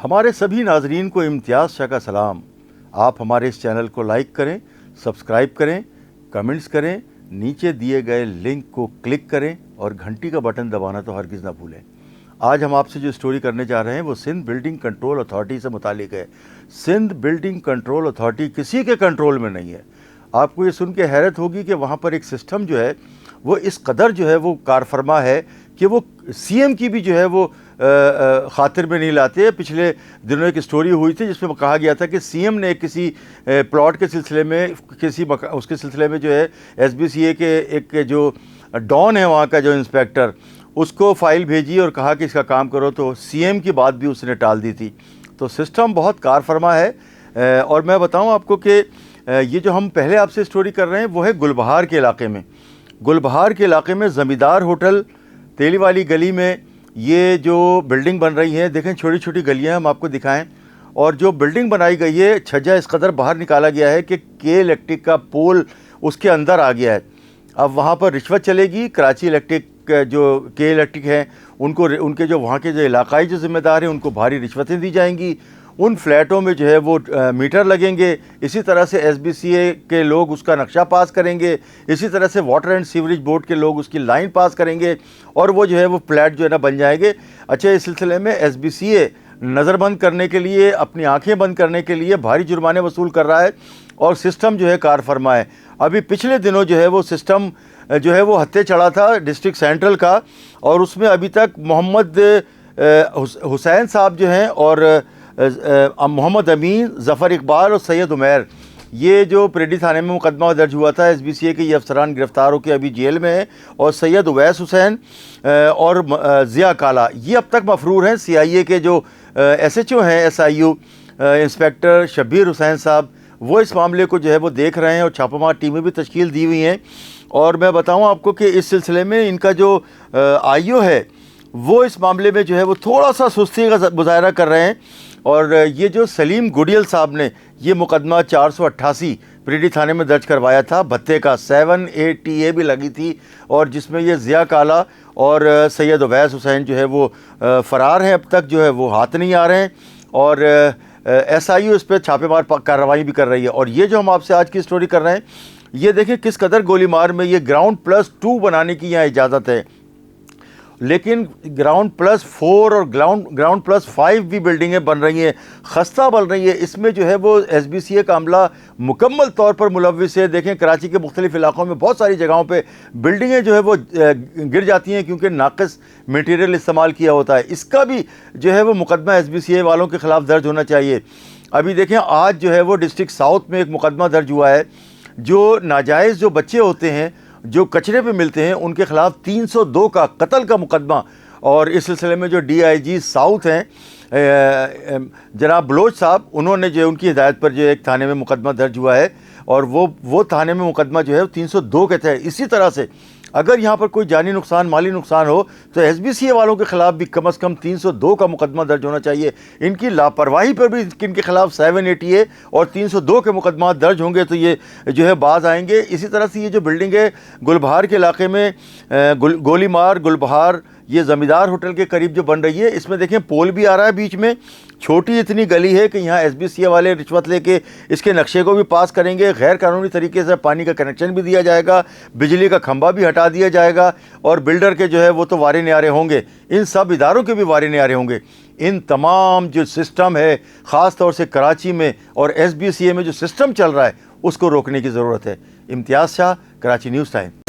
हमारे सभी नाजरीन को इम्तियाज़ शाह का सलाम। आप हमारे इस चैनल को लाइक करें, सब्सक्राइब करें, कमेंट्स करें, नीचे दिए गए लिंक को क्लिक करें और घंटी का बटन दबाना तो हरगिज़ ना भूलें। आज हम आपसे जो स्टोरी करने जा रहे हैं वो सिंध बिल्डिंग कंट्रोल अथॉरिटी से मुतालिक है। सिंध बिल्डिंग कंट्रोल अथॉरिटी किसी के कंट्रोल में नहीं है। आपको ये सुन के हैरत होगी कि वहाँ पर एक सिस्टम जो है वो इस कदर जो है वो कारफरमा है कि वो सीएम की भी जो है वो खातिर में नहीं लाते। पिछले दिनों एक स्टोरी हुई थी जिसमें कहा गया था कि सीएम ने किसी प्लॉट के सिलसिले में उसके सिलसिले में जो है एसबीसीए के एक जो डॉन है वहाँ का जो इंस्पेक्टर उसको फ़ाइल भेजी और कहा कि इसका काम करो, तो सीएम की बात भी उसने टाल दी थी। तो सिस्टम बहुत कारफरमा है। और मैं बताऊं आपको कि ये जो हम पहले आपसे स्टोरी कर रहे हैं वो है गुलबहार के इलाके में। गुलबहार के इलाके में ज़मींदार होटल तेली वाली गली में ये जो बिल्डिंग बन रही है, देखें छोटी छोटी गलियां हम आपको दिखाएं। और जो बिल्डिंग बनाई गई है छज्जा इस कदर बाहर निकाला गया है कि के इलेक्ट्रिक का पोल उसके अंदर आ गया है। अब वहाँ पर रिश्वत चलेगी। कराची इलेक्ट्रिक जो के इलेक्ट्रिक है उनके जो वहाँ के जो इलाकाई जो ज़िम्मेदार हैं उनको भारी रिश्वतें दी जाएंगी। उन फ्लैटों में जो है वो मीटर लगेंगे। इसी तरह से एसबीसीए के लोग उसका नक्शा पास करेंगे। इसी तरह से वाटर एंड सीवरेज बोर्ड के लोग उसकी लाइन पास करेंगे और वो जो है वो फ्लैट जो है ना बन जाएंगे। अच्छा, इस सिलसिले में एसबीसीए नज़रबंद करने के लिए, अपनी आंखें बंद करने के लिए भारी जुर्माने वसूल कर रहा है और सिस्टम जो है कारफरमा है। अभी पिछले दिनों जो है वो सिस्टम जो है वो हत्थे चढ़ा था डिस्ट्रिक्ट सेंट्रल का, और उसमें अभी तक मोहम्मद हुसैन साहब जो हैं और मोहम्मद अमीन, ज़फ़र इकबाल और सैयद उमैर, ये जो परेडी थाने में मुकदमा दर्ज हुआ था एसबीसीए के ये अफसरान गिरफ़्तार होकर अभी जेल में हैं। और सैयद उवैस हुसैन और ज़िया काला ये अब तक मफरूर हैं। सीआईए के जो एसएचओ हैं एसआईयू इंस्पेक्टर शब्बीर हुसैन साहब, वो इस मामले को जो है वो देख रहे हैं और छापामार टीमें भी तश्कील दी हुई हैं। और मैं बताऊं आपको कि इस सिलसिले में इनका जो आईओ है वो इस मामले में जो है वो थोड़ा सा सुस्ती का मुजाहरा कर रहे हैं। और ये जो सलीम गुडियल साहब ने ये मुकदमा 488 परेडी थाने में दर्ज करवाया था, भत्ते का 7A भी लगी थी, और जिसमें ये ज़िया काला और सैयद उवैस हुसैन जो है वो फ़रार हैं, अब तक जो है वो हाथ नहीं आ रहे हैं। और एसआईयू इस पर छापेमार कार्रवाई भी कर रही है। और ये जो हम आपसे आज की स्टोरी कर रहे हैं ये देखें किस कदर गोलीमार में ये ग्राउंड +2 बनाने की यहाँ इजाज़त है, लेकिन ग्राउंड +4 और ग्राउंड +5 भी बिल्डिंगें बन रही हैं, खस्ता बन रही है। इसमें जो है वो एसबीसीए का अमला मुकम्मल तौर पर मुलव्विस है। देखें कराची के मुख्तलिफ़ इलाक़ों में बहुत सारी जगहों पे बिल्डिंगें जो है वो गिर जाती हैं क्योंकि नाक़िस मटीरियल इस्तेमाल किया होता है। इसका भी जो है वो मुकदमा एसबीसीए वालों के ख़िलाफ़ दर्ज होना चाहिए। अभी देखें आज जो है वो डिस्ट्रिक्ट साउथ में एक मुकदमा दर्ज हुआ है। जो नाजायज़ जो बच्चे होते हैं जो कचरे पे मिलते हैं उनके ख़िलाफ़ 302 का कत्ल का मुकदमा। और इस सिलसिले में जो डीआईजी साउथ हैं जनाब बलोच साहब, उन्होंने जो उनकी हिदायत पर जो एक थाने में मुकदमा दर्ज हुआ है और वो थाने में मुकदमा जो है 302 के तहत। इसी तरह से अगर यहाँ पर कोई जानी नुकसान, माली नुकसान हो तो एसबीसीए वालों के ख़िलाफ़ भी कम से कम 302 का मुकदमा दर्ज होना चाहिए। इनकी लापरवाही पर भी इनके ख़िलाफ़ 7ATA और 302 के मुकदमा दर्ज होंगे तो ये जो है बाज आएंगे। इसी तरह से ये जो बिल्डिंग है गुलबहार के इलाके में गोलीमार गुलबहार ये ज़मींदार होटल के करीब जो बन रही है, इसमें देखें पोल भी आ रहा है बीच में। छोटी इतनी गली है कि यहाँ एसबीसीए वाले रिश्वत लेके इसके नक्शे को भी पास करेंगे। गैर कानूनी तरीके से पानी का कनेक्शन भी दिया जाएगा, बिजली का खंभा भी हटा दिया जाएगा और बिल्डर के जो है वो तो वारे न्यारे होंगे, इन सब इदारों के भी वारे न्यारे होंगे। इन तमाम जो सिस्टम है ख़ास तौर से कराची में और एसबीसीए में जो सिस्टम चल रहा है उसको रोकने की ज़रूरत है। इम्तियाज़ शाह, कराची न्यूज़ टाइम।